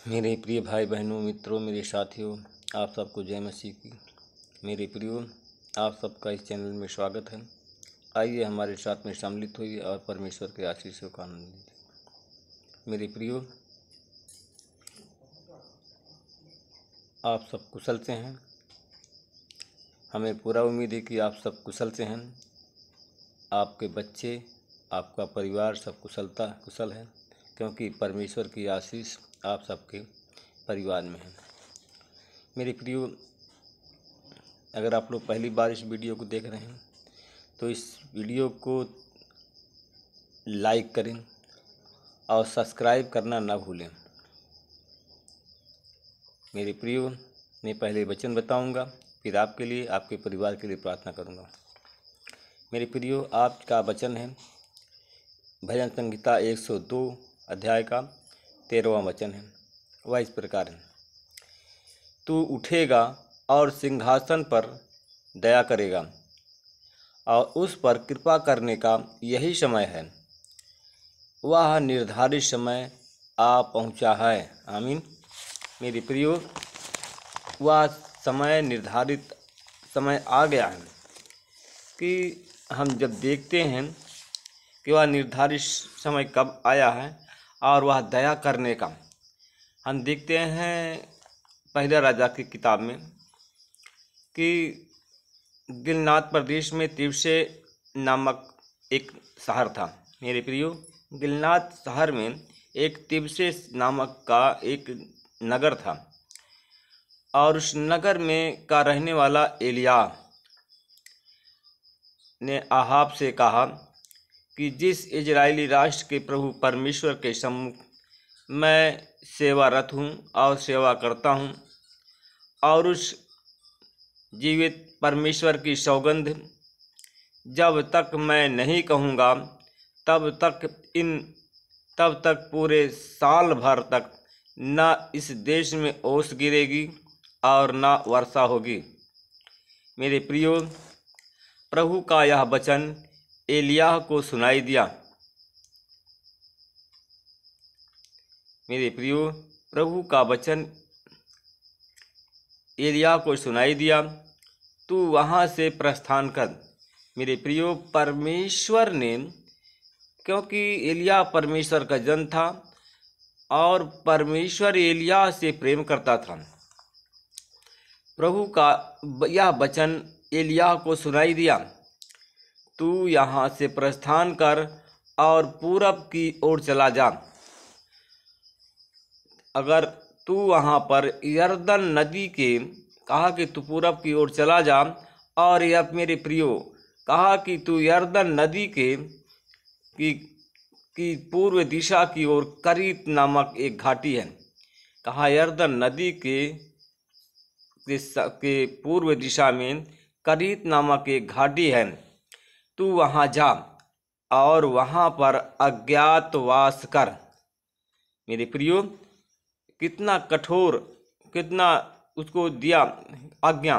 मेरे प्रिय भाई बहनों, मित्रों, मेरे साथियों, आप सबको जय मसीह की। मेरे प्रियो, आप सबका इस चैनल में स्वागत है। आइए हमारे साथ में सम्मिलित होइए और परमेश्वर के आशीषों का आनंद लीजिए। मेरे प्रियो, आप सब कुशल से हैं। हमें पूरा उम्मीद है कि आप सब कुशल से हैं। आपके बच्चे, आपका परिवार सब कुशल है, क्योंकि परमेश्वर की आशीष आप सबके परिवार में है। मेरे प्रियो, अगर आप लोग पहली बार इस वीडियो को देख रहे हैं तो इस वीडियो को लाइक करें और सब्सक्राइब करना ना भूलें। मेरे प्रियो, मैं पहले वचन बताऊंगा, फिर आपके लिए, आपके परिवार के लिए प्रार्थना करूंगा। मेरे प्रियो, आपका वचन है भजन संहिता 102 अध्याय का 13वां वचन है। वह इस प्रकार है, तू उठेगा और सिंहासन पर दया करेगा और उस पर कृपा करने का यही समय है। वह निर्धारित समय आ पहुंचा है। आमीन। मेरे प्रियो, वह समय, निर्धारित समय आ गया है कि हम जब देखते हैं कि वह निर्धारित समय कब आया है और वह दया करने का, हम देखते हैं पहले राजा की किताब में कि गिलनाद प्रदेश में तिवसे नामक एक शहर था। मेरे प्रियो, गिलनाद शहर में एक तिवसे नामक का एक नगर था और उस नगर में का रहने वाला एलिया ने आहाब से कहा कि जिस इजरायली राष्ट्र के प्रभु परमेश्वर के सम्मुख मैं सेवारत हूँ और सेवा करता हूँ, और उस जीवित परमेश्वर की सौगंध जब तक मैं नहीं कहूँगा तब तक पूरे साल भर तक न इस देश में ओस गिरेगी और न वर्षा होगी। मेरे प्रियो, प्रभु का यह वचन एलिय्याह को सुनाई दिया। मेरे प्रियो, प्रभु का वचन एलिय्याह को सुनाई दिया, तू वहाँ से प्रस्थान कर। मेरे प्रियो, परमेश्वर ने, क्योंकि एलिय्याह परमेश्वर का जन था और परमेश्वर एलिय्याह से प्रेम करता था, प्रभु का यह वचन एलिय्याह को सुनाई दिया, तू यहाँ से प्रस्थान कर और पूरब की ओर चला जा। अगर तू वहाँ पर यरदन नदी के, कहा कि तू पूरब की ओर चला जा, और यह मेरे प्रियो कहा कि तू यरदन नदी की पूर्व दिशा की ओर करीत नामक एक घाटी है। कहा यरदन नदी के पूर्व दिशा में करीत नामक एक घाटी है, तू वहाँ जा और वहाँ पर अज्ञातवास कर। मेरे प्रियो, कितना कठोर, कितना उसको दिया आज्ञा,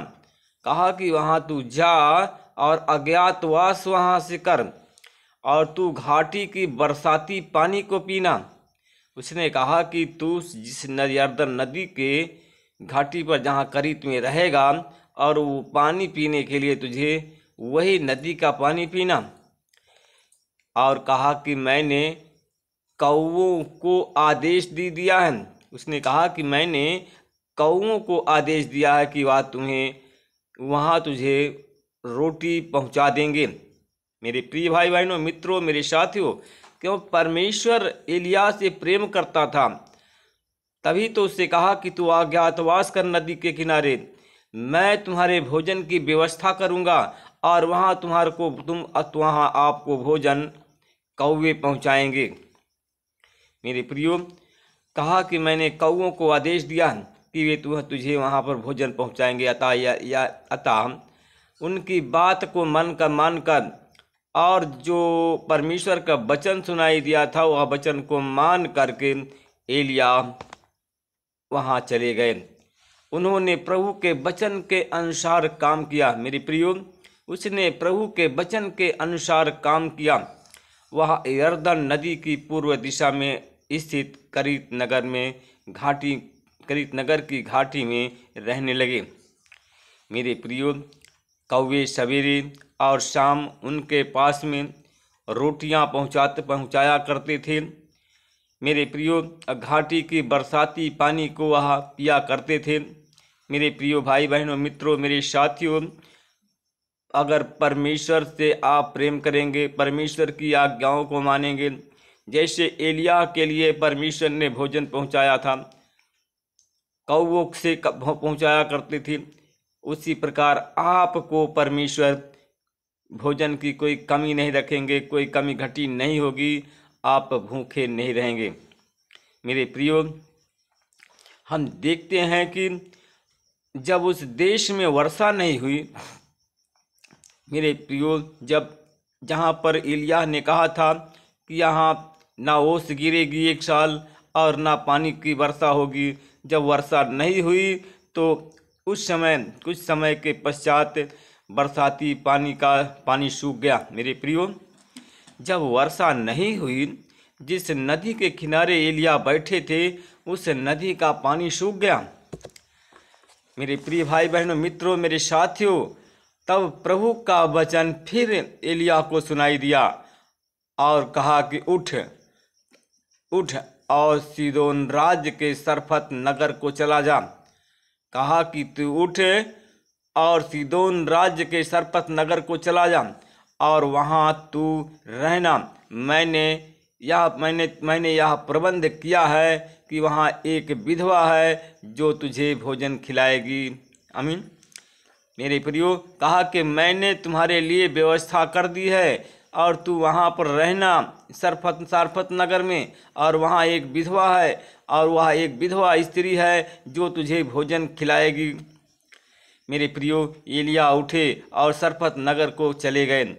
कहा कि वहाँ तू जा और अज्ञातवास वहाँ से कर और तू घाटी की बरसाती पानी को पीना। उसने कहा कि तू जिस यरदन नदी के घाटी पर जहाँ करीत में रहेगा और वो पानी पीने के लिए तुझे वही नदी का पानी पीना। और कहा कि मैंने कौवों को आदेश दिया है। उसने कहा कि मैंने कौवों को आदेश दिया है कि वहाँ तुझे रोटी पहुँचा देंगे। मेरे प्रिय भाई बहनों, मित्रों, मेरे साथियों, क्यों परमेश्वर एलिय्याह से प्रेम करता था, तभी तो उससे कहा कि तू अज्ञातवास कर नदी के किनारे, मैं तुम्हारे भोजन की व्यवस्था करूँगा और वहाँ वहाँ आपको भोजन कौवे पहुँचाएंगे। मेरे प्रियो, कहा कि मैंने कौवों को आदेश दिया कि वे तुझे वहाँ पर भोजन पहुँचाएंगे। अतः उनकी बात को मानकर और जो परमेश्वर का वचन सुनाई दिया था वह वचन को मान करके एलिय्याह वहाँ चले गए। उन्होंने प्रभु के वचन के अनुसार काम किया। मेरे प्रियो, उसने प्रभु के वचन के अनुसार काम किया। वह यरदन नदी की पूर्व दिशा में स्थित करीत नगर में घाटी करीत नगर की घाटी में रहने लगे। मेरे प्रियो, कौवे सवेरे और शाम उनके पास में रोटियां पहुंचाया करते थे। मेरे प्रियो, घाटी की बरसाती पानी को वह पिया करते थे। मेरे प्रियो भाई बहनों, मित्रों, मेरे साथियों, अगर परमेश्वर से आप प्रेम करेंगे, परमेश्वर की आज्ञाओं को मानेंगे, जैसे एलिया के लिए परमेश्वर ने भोजन पहुंचाया था, कौवों से पहुंचाया करते थे, उसी प्रकार आपको परमेश्वर भोजन की कोई कमी नहीं रखेंगे, कोई कमी घटी नहीं होगी, आप भूखे नहीं रहेंगे। मेरे प्रियो, हम देखते हैं कि जब उस देश में वर्षा नहीं हुई, मेरे प्रियो, जब जहाँ पर एलिय्याह ने कहा था कि यहाँ ना ओस गिरेगी 1 साल और ना पानी की वर्षा होगी, जब वर्षा नहीं हुई तो उस समय कुछ समय के पश्चात बरसाती पानी सूख गया। मेरे प्रियो, जब वर्षा नहीं हुई, जिस नदी के किनारे एलिय्याह बैठे थे उस नदी का पानी सूख गया। मेरे प्रिय भाई बहनों, मित्रों, मेरे साथियों, तब प्रभु का वचन फिर एलिय्याह को सुनाई दिया और कहा कि उठ और सीदोन राज्य के सरफत नगर को चला जा। कहा कि तू उठ और सीदोन राज्य के सरफत नगर को चला जा और वहाँ तू रहना। मैंने यह प्रबंध किया है कि वहाँ एक विधवा है जो तुझे भोजन खिलाएगी। आमीन। मेरे प्रियो, कहा कि मैंने तुम्हारे लिए व्यवस्था कर दी है और तू वहाँ पर रहना सरफत नगर में, और वहाँ एक विधवा है और वह एक विधवा स्त्री है जो तुझे भोजन खिलाएगी। मेरे प्रियो, एलिय्याह उठे और सरफत नगर को चले गए,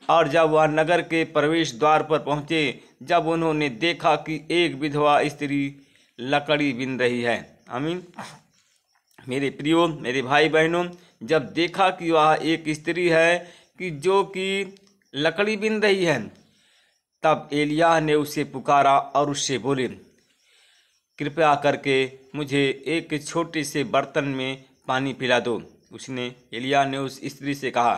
और जब वह नगर के प्रवेश द्वार पर पहुँचे, जब उन्होंने देखा कि एक विधवा स्त्री लकड़ी बीन रही है। आमीन। मेरे प्रियो, मेरे भाई बहनों, जब देखा कि वह एक स्त्री है कि जो कि लकड़ी बीन रही है, तब एलिय्याह ने उसे पुकारा और उससे बोले, कृपया करके मुझे एक छोटे से बर्तन में पानी पिला दो। एलिय्याह ने उस स्त्री से कहा,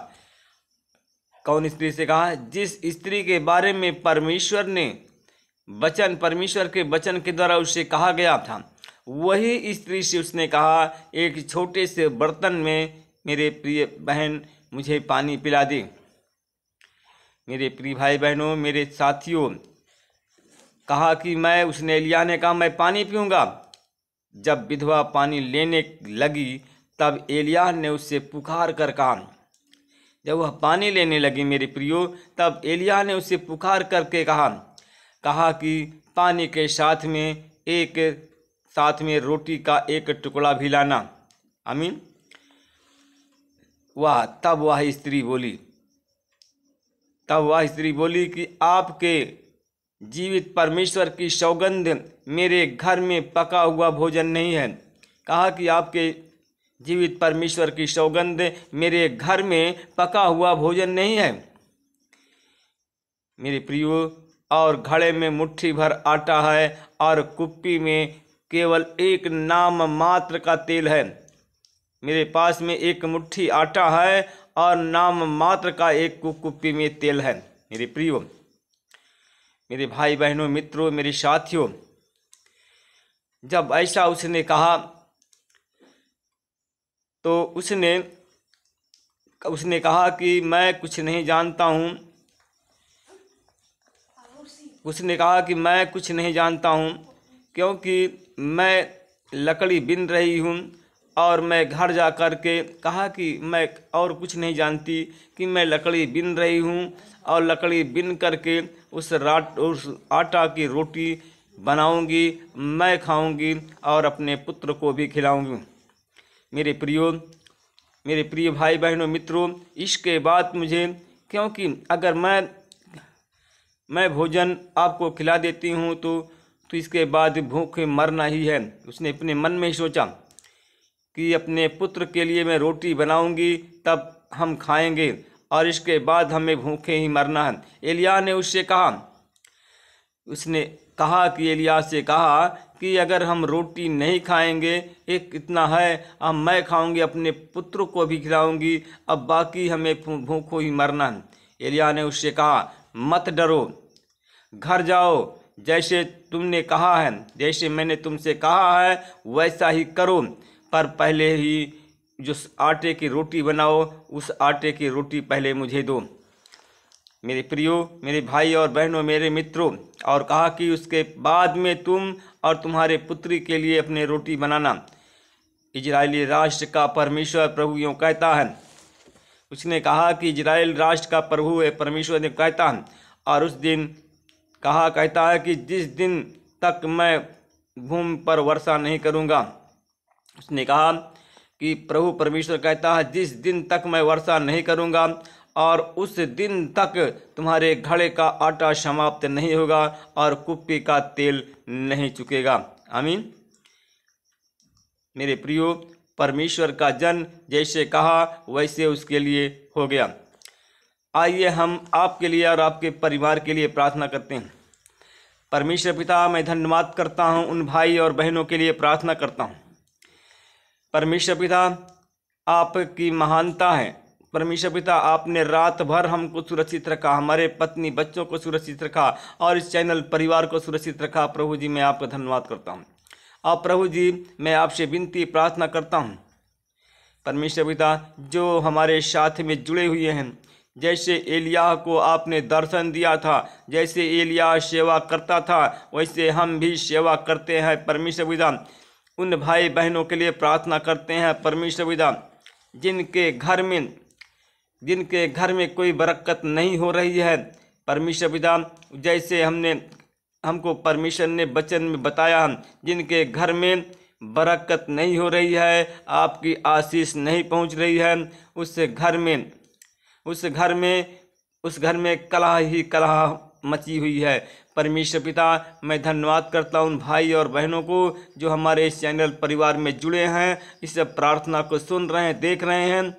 कौन स्त्री से कहा? जिस स्त्री के बारे में परमेश्वर के वचन के द्वारा उससे कहा गया था, वही स्त्री से उसने कहा, एक छोटे से बर्तन में मेरे प्रिय बहन मुझे पानी पिला दे। मेरे प्रिय भाई बहनों, मेरे साथियों, कहा कि एलिय्याह ने कहा, मैं पानी पीऊँगा। जब विधवा पानी लेने लगी, तब एलिय्याह ने उससे पुकार कर कहा, जब वह पानी लेने लगी मेरे प्रियो, तब एलिय्याह ने उससे पुकार करके कहा कि पानी के साथ में रोटी का एक टुकड़ा भी लाना। आमीन। तब वह स्त्री बोली कि आपके जीवित परमेश्वर की सौगंध मेरे घर में पका हुआ भोजन नहीं है। कहा कि आपके जीवित परमेश्वर की सौगंध मेरे घर में पका हुआ भोजन नहीं है। मेरे प्रियो, और घड़े में मुट्ठी भर आटा है और कुप्पी में केवल एक नाम मात्र का तेल है। मेरे पास में एक मुट्ठी आटा है और नाम मात्र का एक कुप्पी में तेल है। मेरे प्रियो, मेरे भाई बहनों, मित्रों, मेरे साथियों, जब ऐसा उसने कहा तो उसने कहा कि मैं कुछ नहीं जानता हूँ। उसने कहा कि मैं कुछ नहीं जानता हूँ, क्योंकि मैं लकड़ी बीन रही हूँ। और मैं घर जा कर के कहा कि मैं और कुछ नहीं जानती, कि मैं लकड़ी बीन रही हूँ और लकड़ी बीन करके उस आटा की रोटी बनाऊंगी, मैं खाऊंगी और अपने पुत्र को भी खिलाऊंगी। मेरे प्रिय भाई बहनों, मित्रों, इसके बाद मुझे, क्योंकि अगर मैं भोजन आपको खिला देती हूँ तो इसके बाद भूखे मरना ही है। उसने अपने मन में ही सोचा कि अपने पुत्र के लिए मैं रोटी बनाऊंगी, तब हम खाएंगे, और इसके बाद हमें भूखे ही मरना है। एलिय्याह ने उससे कहा, उसने कहा कि एलिय्याह से कहा कि अगर हम रोटी नहीं खाएंगे, एक इतना है, अब मैं खाऊंगी, अपने पुत्र को भी खिलाऊंगी, अब बाकी हमें भूखों ही मरना है। एलिय्याह ने उससे कहा, मत डरो, घर जाओ, जैसे तुमने कहा है, जैसे मैंने तुमसे कहा है वैसा ही करो, पर पहले ही जो आटे की रोटी बनाओ, उस आटे की रोटी पहले मुझे दो। मेरे प्रियो, मेरे भाई और बहनों, मेरे मित्रों, और कहा कि उसके बाद में तुम और तुम्हारे पुत्री के लिए अपने रोटी बनाना। इजरायली राष्ट्र का परमेश्वर प्रभु यूँ कहता है, उसने कहा कि इजराइल राष्ट्र का प्रभु है, परमेश्वर ने कहता है, और उस दिन कहता है कि जिस दिन तक मैं भूमि पर वर्षा नहीं करूँगा, उसने कहा कि प्रभु परमेश्वर कहता है, जिस दिन तक मैं वर्षा नहीं करूँगा और उस दिन तक तुम्हारे घड़े का आटा समाप्त नहीं होगा और कुप्पी का तेल नहीं चुकेगा। आमीन। मेरे प्रियो, परमेश्वर का जन जैसे कहा वैसे उसके लिए हो गया। आइए हम आपके लिए और आपके परिवार के लिए प्रार्थना करते हैं। परमेश्वर पिता, मैं धन्यवाद करता हूँ, उन भाई और बहनों के लिए प्रार्थना करता हूँ। परमेश्वर पिता, आपकी महानता है। परमेश्वर पिता, आपने रात भर हमको सुरक्षित रखा, हमारे पत्नी बच्चों को सुरक्षित रखा और इस चैनल परिवार को सुरक्षित रखा। प्रभु जी, मैं आपका धन्यवाद करता हूँ। और प्रभु जी, मैं आपसे विनती प्रार्थना करता हूँ, परमेश्वर पिता, जो हमारे साथ में जुड़े हुए हैं, जैसे एलिय्याह को आपने दर्शन दिया था, जैसे एलिय्याह सेवा करता था, वैसे हम भी सेवा करते हैं। परमेश्वर पिता, उन भाई बहनों के लिए प्रार्थना करते हैं। परमेश्वर पिता, जिनके घर में कोई बरकत नहीं हो रही है, परमेश्वर पिता, जैसे हमको परमेश्वर ने वचन में बताया, जिनके घर में बरकत नहीं हो रही है, आपकी आशीष नहीं पहुंच रही है, उस घर में कलह ही कलह मची हुई है। परमेश्वर पिता, मैं धन्यवाद करता हूँ उन भाई और बहनों को जो हमारे इस चैनल परिवार में जुड़े हैं, इस प्रार्थना को सुन रहे हैं, देख रहे हैं।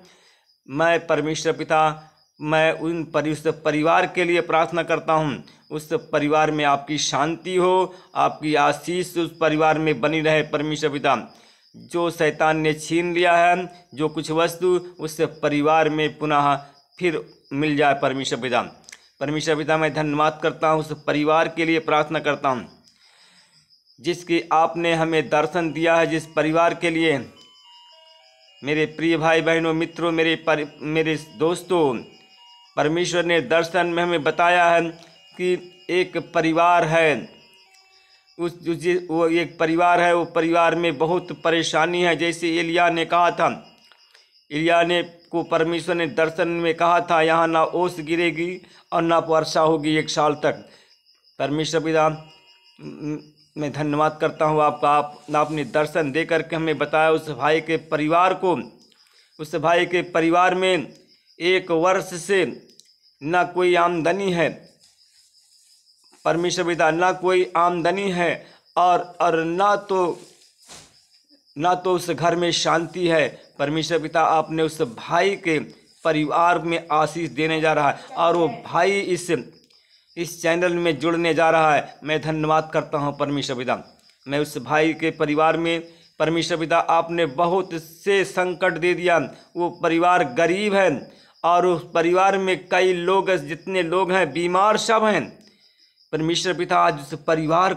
मैं परमेश्वर पिता, मैं उस परिवार के लिए प्रार्थना करता हूँ, उस परिवार में आपकी शांति हो, आपकी आशीष उस परिवार में बनी रहे। परमेश्वर पिता, जो शैतान ने छीन लिया है, जो कुछ वस्तु, उस परिवार में पुनः फिर मिल जाए। परमेश्वर पिता, मैं धन्यवाद करता हूँ, उस परिवार के लिए प्रार्थना करता हूँ जिसकी आपने हमें दर्शन दिया है, जिस परिवार के लिए मेरे प्रिय भाई बहनों, मित्रों, मेरे दोस्तों, परमेश्वर ने दर्शन में हमें बताया है कि एक परिवार है, वो एक परिवार है, वो परिवार में बहुत परेशानी है। जैसे एलिय्याह ने कहा था, एलिय्याह ने को परमेश्वर ने दर्शन में कहा था, यहाँ ना ओस गिरेगी और ना वर्षा होगी 1 साल तक। परमेश्वर पिता, मैं धन्यवाद करता हूँ आपका, आपने दर्शन दे करके हमें बताया। उस भाई के परिवार में 1 वर्ष से ना कोई आमदनी है। परमेश्वर पिता, ना कोई आमदनी है और ना तो उस घर में शांति है। परमेश्वर पिता, आपने उस भाई के परिवार में आशीष देने जा रहा है और वो भाई इस चैनल में जुड़ने जा रहा है। मैं धन्यवाद करता हूँ परमेश्वर पिता। मैं उस भाई के परिवार में, परमेश्वर पिता, आपने बहुत से संकट दे दिया। वो परिवार गरीब है और उस परिवार में कई लोग, जितने लोग हैं बीमार सब हैं। परमेश्वर पिता, आज उस परिवार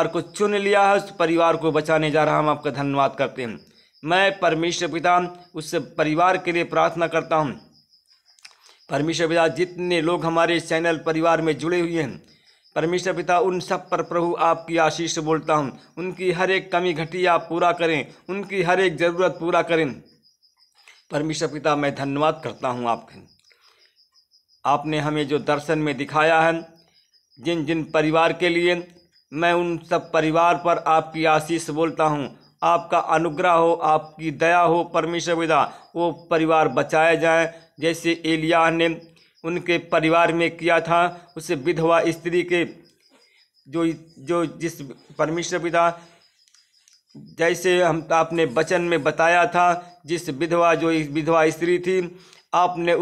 को चुन लिया है, उस परिवार को बचाने जा रहा है। हम आपका धन्यवाद करते हैं। मैं परमेश्वर पिता उस परिवार के लिए प्रार्थना करता हूँ। परमेश्वर पिता, जितने लोग हमारे इस चैनल परिवार में जुड़े हुए हैं, परमेश्वर पिता, उन सब पर प्रभु आपकी आशीष बोलता हूँ। उनकी हर एक कमी घटी आप पूरा करें, उनकी हर एक ज़रूरत पूरा करें। परमेश्वर पिता, मैं धन्यवाद करता हूँ आपने हमें जो दर्शन में दिखाया है, जिन जिन परिवार के लिए, मैं उन सब परिवार पर आपकी आशीष बोलता हूँ। आपका अनुग्रह हो, आपकी दया हो। परमेश्वर पिता, वो परिवार बचाए जाए, जैसे एलिय्याह ने उनके परिवार में किया था। उस विधवा स्त्री के जिस परमेश्वर पिता, जैसे आपने वचन में बताया था, जिस विधवा स्त्री थी, आपने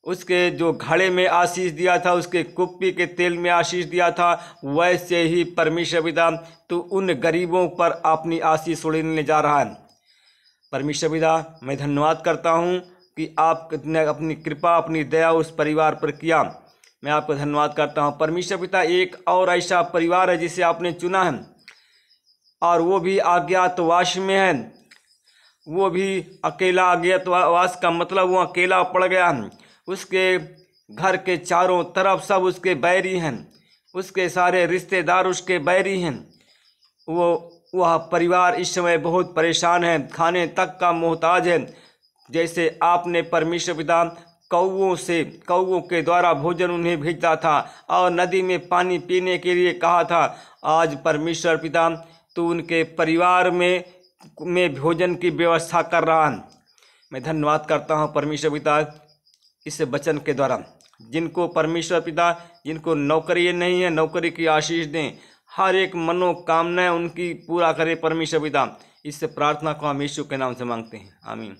उसके जो घड़े में आशीष दिया था, उसके कुप्पी के तेल में आशीष दिया था, वैसे ही परमेश्वर पिता तू उन गरीबों पर अपनी आशीष उड़ेलने जा रहा है। परमेश्वर पिता मैं धन्यवाद करता हूँ कि आपने अपनी कृपा, अपनी दया उस परिवार पर किया। मैं आपका धन्यवाद करता हूँ परमेश्वर पिता। एक और ऐसा परिवार है जिसे आपने चुना है और वो भी अज्ञातवास में है, वो भी अकेला। अज्ञातवास का मतलब वो अकेला पड़ गया है। उसके घर के चारों तरफ सब उसके बैरी हैं, उसके सारे रिश्तेदार उसके बैरी हैं। वह परिवार इस समय बहुत परेशान है, खाने तक का मोहताज है। जैसे आपने परमेश्वर पिता कौवों के द्वारा भोजन उन्हें भेजता था और नदी में पानी पीने के लिए कहा था, आज परमेश्वर पिता तू उनके परिवार में भोजन की व्यवस्था कर रहा है। मैं धन्यवाद करता हूँ परमेश्वर पिता इस वचन के द्वारा। जिनको परमेश्वर पिता, जिनको नौकरी नहीं है, नौकरी की आशीष दें, हर एक मनोकामना उनकी पूरा करे परमेश्वर पिता। इस प्रार्थना को हम यीशु के नाम से मांगते हैं, आमीन।